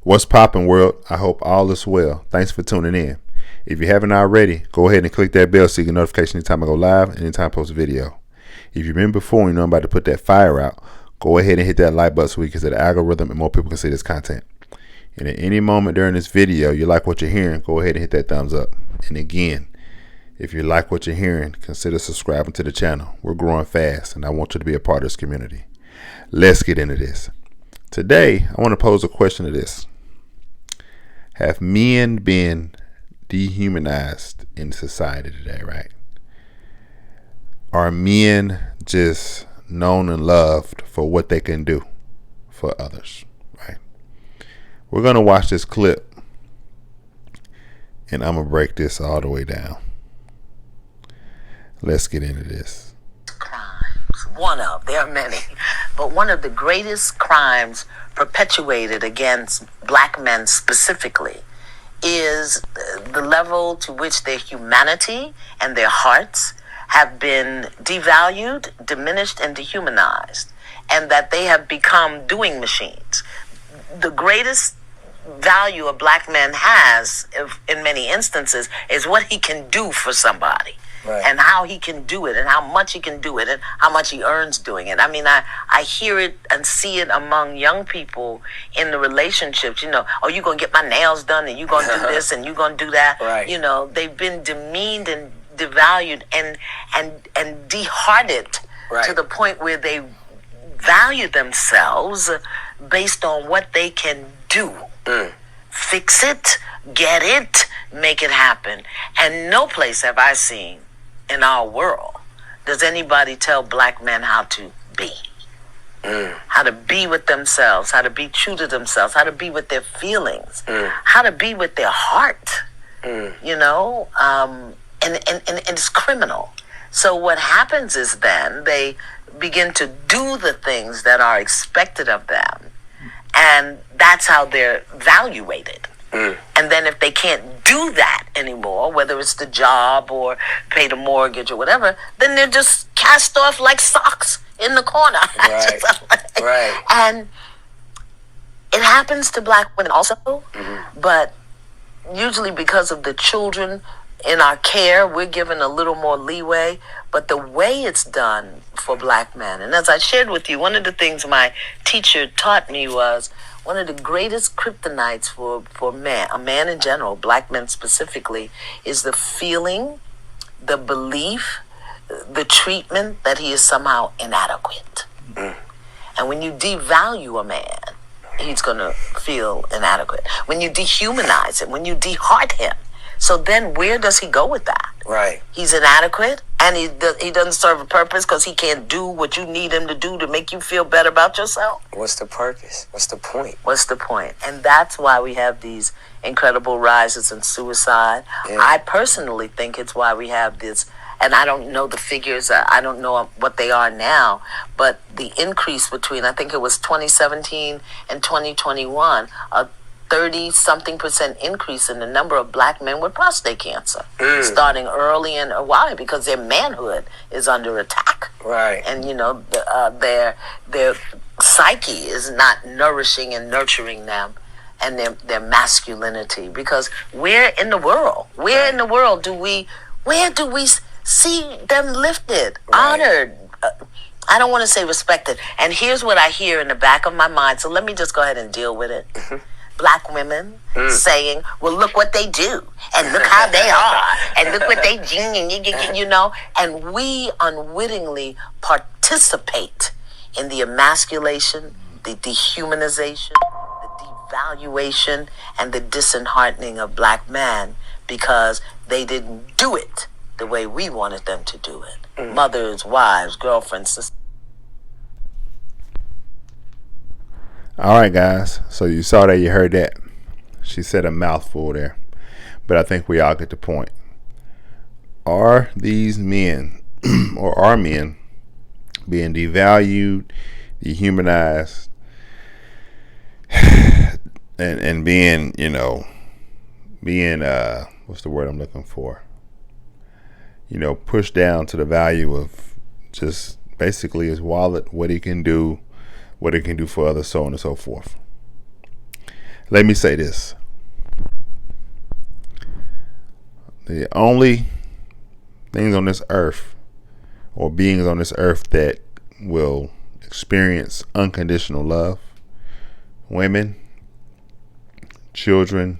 What's poppin', world? I hope all is well. Thanks for tuning in. If you haven't already, go ahead and click that bell so you get notification anytime I go live and anytime I post a video. If you've been before and you know I'm about to put that fire out, go ahead and hit that like button so we can see the algorithm and more people can see this content. And at any moment during this video you like what you're hearing, go ahead and hit that thumbs up. And again, if you like what you're hearing, consider subscribing to the channel. We're growing fast and I want you to be a part of this community. Let's get into this. Today, I want to pose a question to this. Have men been dehumanized in society today, right? Are men just known and loved for what they can do for others, right? We're going to watch this clip and I'm going to break this all the way down. Let's get into this. There are many, but one of the greatest crimes perpetuated against black men specifically is the level to which their humanity and their hearts have been devalued, diminished, and dehumanized, and that they have become doing machines. The greatest value a black man has, in many instances, is what he can do for somebody. Right. And how he can do it and how much he can do it and how much he earns doing it. I mean, I hear it and see it among young people in the relationships, you know, oh, you're going to get my nails done and you're going to do this and you're going to do that. Right. You know, they've been demeaned and devalued and dehearted to the point where they value themselves based on what they can do. Fix it, get it, make it happen. And no place have I seen in our world does anybody tell black men how to be. How to be with themselves, how to be true to themselves, how to be with their feelings, how to be with their heart, you know, and it's criminal. So what happens is then they begin to do the things that are expected of them, and that's how they're evaluated. And then if they can't do that anymore, whether it's the job or pay the mortgage or whatever, then they're just cast off like socks in the corner. Right. Right. And it happens to black women also, but usually because of the children in our care, we're given a little more leeway. But the way it's done for black men, and as I shared with you, one of the things my teacher taught me was one of the greatest kryptonites for a man in general, black men specifically, is the feeling, the belief, the treatment that he is somehow inadequate. And when you devalue a man, he's going to feel inadequate. When you dehumanize him, when you deheart him, so then where does he go with that? Right. He's inadequate and he doesn't serve a purpose because he can't do what you need him to do to make you feel better about yourself. What's the purpose? What's the point? What's the point? And that's why we have these incredible rises in suicide. Yeah. I personally think it's why we have this, and I don't know the figures, I don't know what they are now, but the increase between, I think it was 2017 and 2021, 30-something% increase in the number of black men with prostate cancer, starting early. And why? Because their manhood is under attack. Right. And you know, their psyche is not nourishing and nurturing them, and their masculinity. Because where in the world do we see them lifted, honored? I don't want to say respected. And here's what I hear in the back of my mind. So let me just go ahead and deal with it. Black women saying, well, look what they do, and look how they are, and look what they do, you know, and we unwittingly participate in the emasculation, the dehumanization, the devaluation, and the disheartening of black men because they didn't do it the way we wanted them to do it. Mothers, wives, girlfriends, sisters. All right, guys. So you saw that, you heard that. She said a mouthful there, but I think we all get the point. Are these men, or are men, being devalued, dehumanized, and being, you know, what's the word I'm looking for? You know, pushed down to the value of just basically his wallet, what he can do for others, so on and so forth. Let me say this. The only things on this earth, or beings on this earth, that will experience unconditional love: women, children,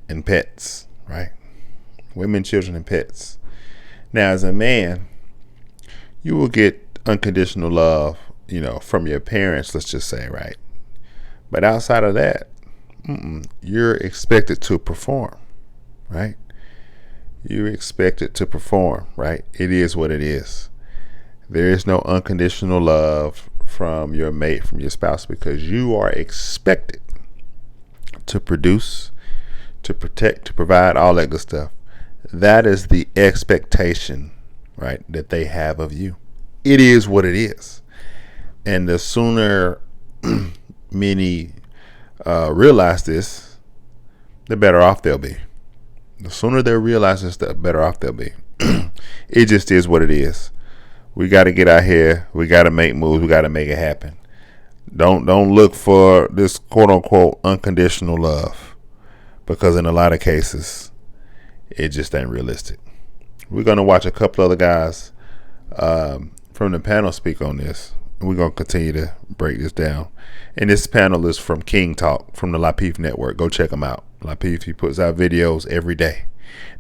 and pets, right? Women, children, and pets. Now, as a man, you will get unconditional love, from your parents, let's just say, right? But outside of that, you're expected to perform, right? You're expected to perform, right? It is what it is. There is no unconditional love from your mate, from your spouse, because you are expected to produce, to protect, to provide, all that good stuff. That is the expectation, right, that they have of you. It is what it is. And the sooner many realize this, the better off they'll be. The sooner they realize this, the better off they'll be. It just is what it is. We got to get out here. We got to make moves. We got to make it happen. Don't look for this quote unquote unconditional love, because in a lot of cases, it just ain't realistic. We're gonna watch a couple other guys from the panel speak on this. We're gonna continue to break this down. And this panel is from King Talk, from the Lapeef Network. Go check him out. Lapeef, he puts out videos every day.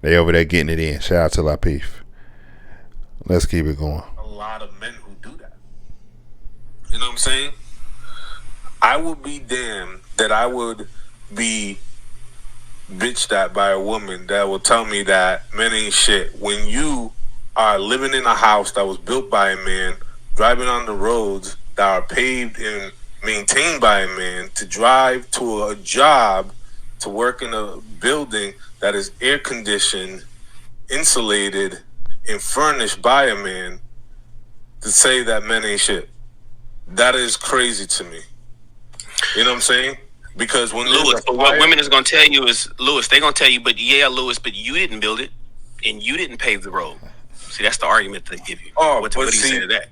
They over there getting it in. Shout out to Lapeef. Let's keep it going. A lot of men who do that. You know what I'm saying? I would be damned that I would be bitched at by a woman that will tell me that men ain't shit when you are living in a house that was built by a man, driving on the roads that are paved and maintained by a man, to drive to a job, to work in a building that is air conditioned, insulated, and furnished by a man, to say that men ain't shit. That is crazy to me. You know what I'm saying? Because when Lewis, but what women is going to tell you is, Lewis, they're going to tell you, but you didn't build it, and you didn't pave the road. See, that's the argument they give you. Oh, what do you say to that?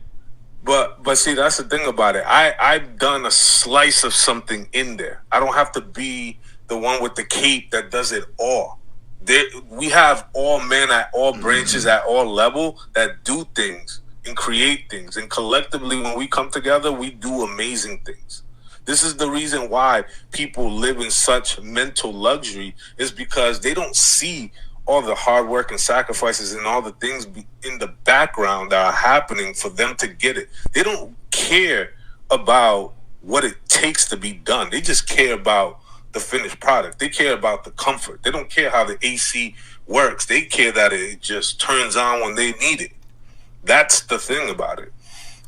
But see, that's the thing about it. I've done a slice of something in there. I don't have to be the one with the cape that does it all. We have all men at all branches, at all level, that do things and create things. And collectively, when we come together, we do amazing things. This is the reason why people live in such mental luxury, is because they don't see all the hard work and sacrifices and all the things in the background that are happening for them to get it. They don't care about what it takes to be done. They just care about the finished product. They care about the comfort. They don't care how the AC works. They care that it just turns on when they need it. That's the thing about it.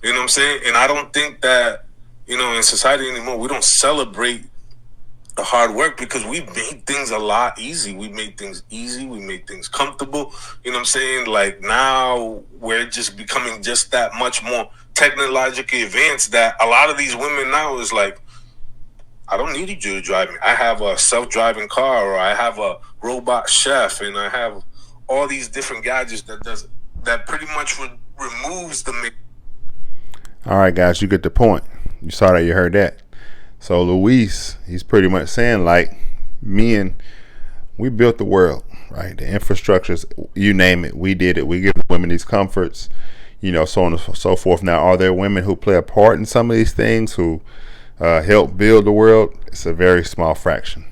You know what I'm saying? And I don't think that, in society anymore, we don't celebrate the hard work, because we made things a lot easy. We made things easy. We made things comfortable. You know what I'm saying? Like, now we're just becoming just that much more technologically advanced, that a lot of these women now is like, I don't need you to drive me. I have a self-driving car, or I have a robot chef, and I have all these different gadgets that pretty much removes the. All right, guys, you get the point. You saw that, you heard that. So Luis, he's pretty much saying, like, men, we built the world, right? The infrastructures, you name it, we did it. We give the women these comforts, so on and so forth. Now, are there women who play a part in some of these things, who help build the world? It's a very small fraction.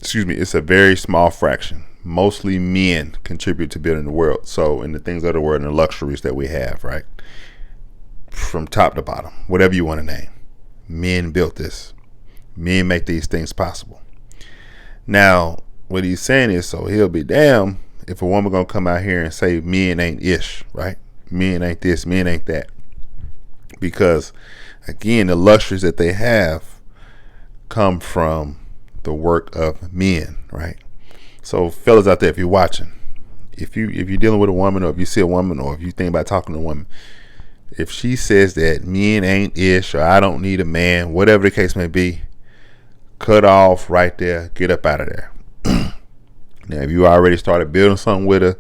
It's a very small fraction. Mostly men contribute to building the world. So in the things of the world and the luxuries that we have, right? From top to bottom, whatever you want to name. Men built this. Men make these things possible. Now, what he's saying is, so he'll be damned if a woman gonna come out here and say men ain't ish, right? Men ain't this, men ain't that. Because, again, the luxuries that they have come from the work of men, right? So, fellas out there, if you're watching, if you're dealing with a woman, or if you see a woman, or if you think about talking to a woman, if she says that men ain't ish, or I don't need a man, whatever the case may be, cut off right there. Get up out of there. Now, if you already started building something with her,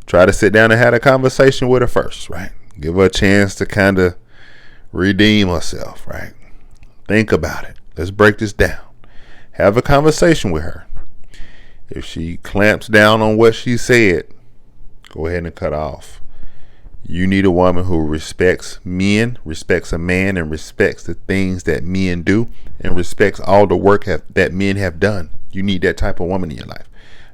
try to sit down and have a conversation with her first, right? Give her a chance to kind of redeem herself, right? Think about it. Let's break this down. Have a conversation with her. If she clamps down on what she said, go ahead and cut her off. You need a woman who respects men, respects a man, and respects the things that men do, and respects all the work that men have done. You need that type of woman in your life.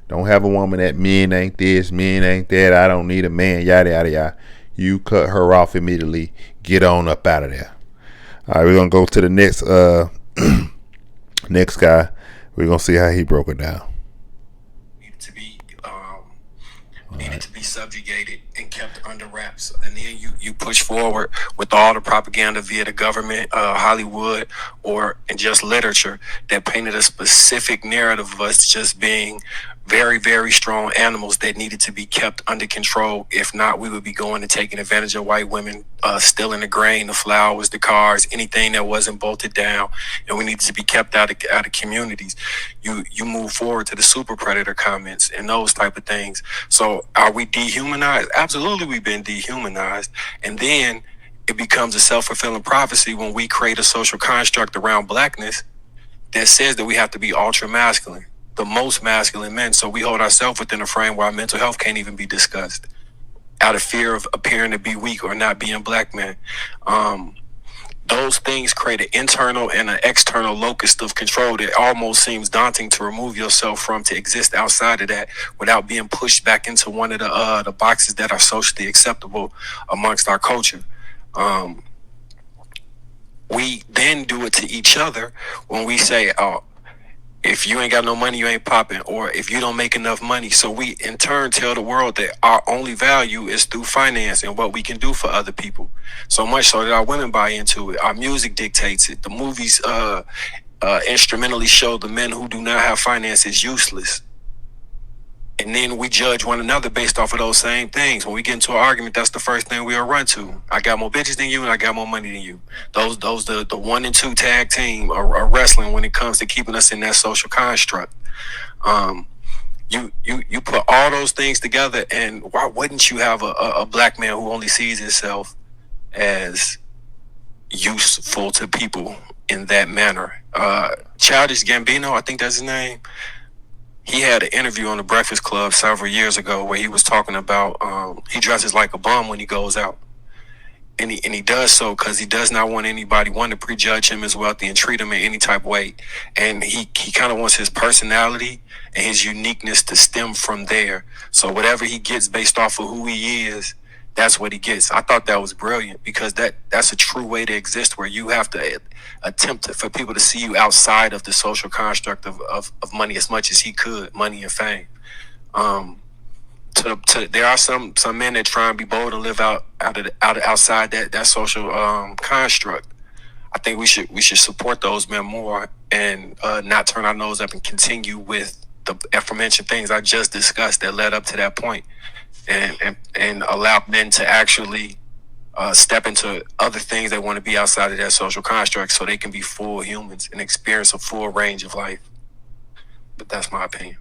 Don't have a woman that men ain't this, men ain't that, I don't need a man, yada, yada, yada. You cut her off immediately. Get on up out of there. All right, we're going to go to the next next guy. We're going to see how he broke it down. Needed to be subjugated and kept under wraps, and then you push forward with all the propaganda via the government, Hollywood, and just literature that painted a specific narrative of us just being very, very strong animals that needed to be kept under control. If not, we would be going and taking advantage of white women, stealing the grain, the flowers, the cars, anything that wasn't bolted down, and we needed to be kept out of communities. You move forward to the super predator comments and those type of things. So are we dehumanized? Absolutely, we've been dehumanized. And then it becomes a self-fulfilling prophecy when we create a social construct around blackness that says that we have to be ultra masculine, the most masculine men. So we hold ourselves within a frame where our mental health can't even be discussed out of fear of appearing to be weak or not being black men. Those things create an internal and an external locus of control that almost seems daunting to remove yourself from, to exist outside of that without being pushed back into one of the boxes that are socially acceptable amongst our culture. We then do it to each other when we say, oh, if you ain't got no money, you ain't popping, or if you don't make enough money. So we in turn tell the world that our only value is through finance and what we can do for other people. So much so that our women buy into it. Our music dictates it. The movies instrumentally show the men who do not have finances useless. And then we judge one another based off of those same things. When we get into an argument, that's the first thing we'll run to. I got more bitches than you, and I got more money than you. Those the 1 and 2 tag team are wrestling when it comes to keeping us in that social construct. You put all those things together, and why wouldn't you have a black man who only sees himself as useful to people in that manner? Childish Gambino, I think that's his name. He had an interview on the Breakfast Club several years ago where he was talking about he dresses like a bum when he goes out. And he does so because he does not want anybody, to prejudge him as wealthy and treat him in any type of way. And he kind of wants his personality and his uniqueness to stem from there. So whatever he gets based off of who he is, that's what he gets. I thought that was brilliant because that's a true way to exist, where you have to attempt for people to see you outside of the social construct of money as much as he could, money and fame. There are some men that try and be bold and live outside that social construct. I think we should support those men more and not turn our nose up and continue with the aforementioned things I just discussed that led up to that point. And allow men to actually step into other things they want to be outside of that social construct so they can be full humans and experience a full range of life. But that's my opinion.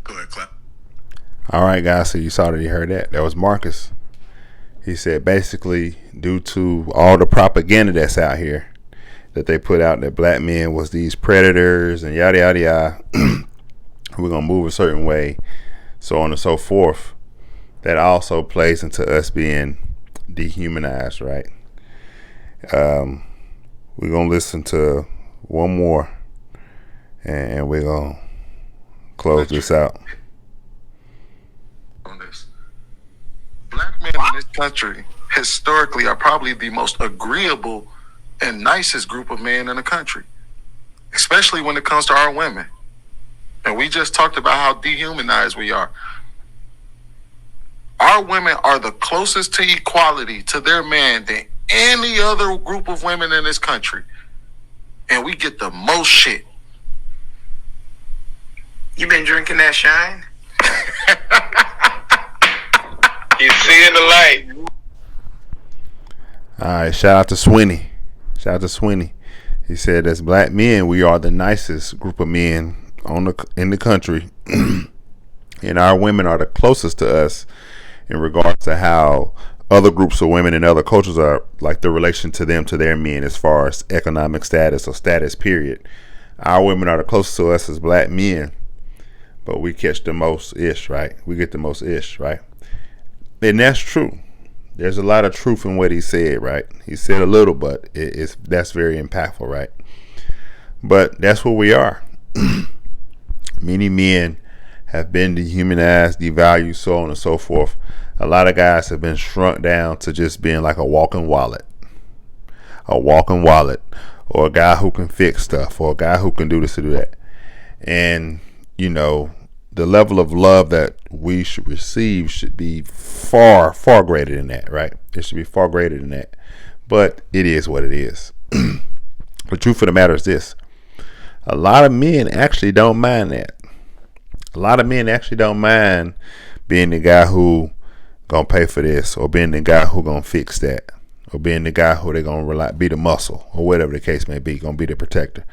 Go ahead, Clap. All right, guys, so you saw that he heard that. That was Marcus. He said basically due to all the propaganda that's out here that they put out that black men was these predators and yada, yada, yada, we're going to move a certain way, so on and so forth. That also plays into us being dehumanized, right? We're going to listen to one more and we're going to close this out. On this. Black men in this country historically are probably the most agreeable and nicest group of men in the country, especially when it comes to our women. And we just talked about how dehumanized we are. Our women are the closest to equality to their man than any other group of women in this country. And we get the most shit. You been drinking that shine? You see in the light. All right, shout out to Sweeney. Shout out to Sweeney. He said, as black men, we are the nicest group of men in the country. And our women are the closest to us in regards to how other groups of women in other cultures are like the relation to them to their men as far as economic status or status period. Our women are the closest to us as black men, but we catch the most ish, right? We get the most ish, right? And that's true. There's a lot of truth in what he said, right? He said a little, but that's very impactful, right? But that's what we are. Many men have been dehumanized, devalued, so on and so forth. A lot of guys have been shrunk down to just being like a walking wallet, or a guy who can fix stuff, or a guy who can do this or do that. And, you know, the level of love that we should receive should be far, far greater than that, right? It should be far greater than that. But it is what it is. The truth of the matter is this. A lot of men actually don't mind that. A lot of men actually don't mind being the guy who gonna pay for this, or being the guy who gonna fix that, or being the guy who they gonna be the muscle, or whatever the case may be, gonna be the protector.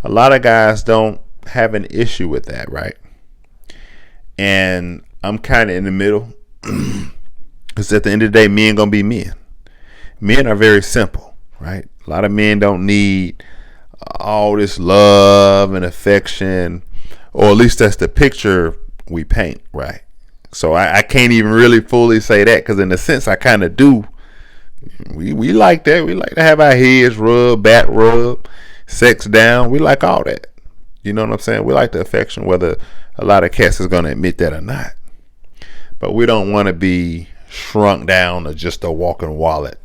A lot of guys don't have an issue with that, right? And I'm kind of in the middle, because at the end of the day, men gonna be men. Men are very simple, right? A lot of men don't need all this love and affection, or at least that's the picture we paint, right? So I can't even really fully say that, because in a sense I kind of do. We like that. We like to have our heads rubbed, back rubbed, sex down. We like all that. You know what I'm saying? We like the affection, whether a lot of cats is going to admit that or not. But we don't want to be shrunk down to just a walking wallet,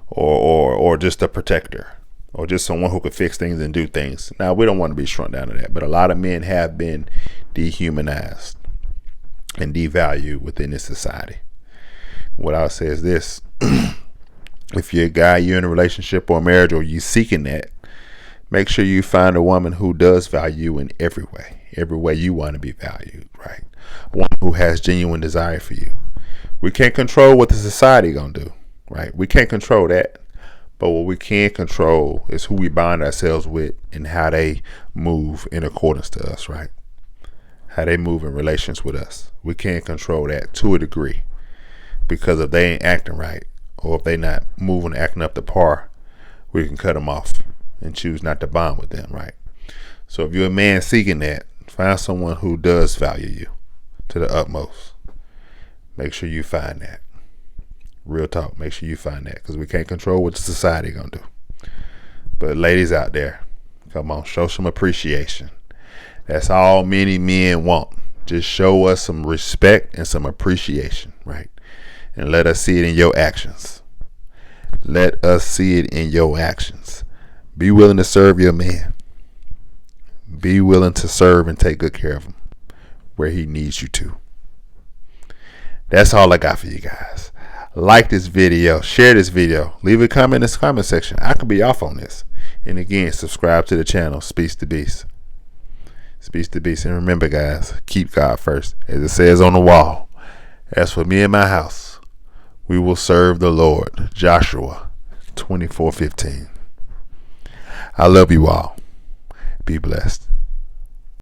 or just a protector, or just someone who could fix things and do things. Now, we don't want to be shrunk down to that. But a lot of men have been dehumanized and devalued within this society. What I'll say is this. If you're a guy, you're in a relationship or a marriage, or you're seeking that, make sure you find a woman who does value you in every way you want to be valued, right? One who has genuine desire for you. We can't control what the society gonna do, right? We can't control that. But what we can control is who we bind ourselves with and how they move in accordance to us, right? How they move in relations with us. We can't control that to a degree, because if they ain't acting right, or if they not moving, acting up to par, we can cut them off and choose not to bond with them, right? So if you're a man seeking that, find someone who does value you to the utmost. Make sure you find that. Real talk, make sure you find that, because we can't control what the society gonna do. But ladies out there, come on, show some appreciation. That's all many men want. Just show us some respect and some appreciation, right? And let us see it in your actions. Let us see it in your actions. Be willing to serve your man. Be willing to serve and take good care of him where he needs you to. That's all I got for you guys. Like this video, share this video, leave a comment in the comment section. I could be off on this. And again, subscribe to the channel, Speaks to Beast. Speaks to Beast. And remember, guys, keep God first. As it says on the wall, as for me and my house, we will serve the Lord. Joshua 24:15. I love you all. Be blessed.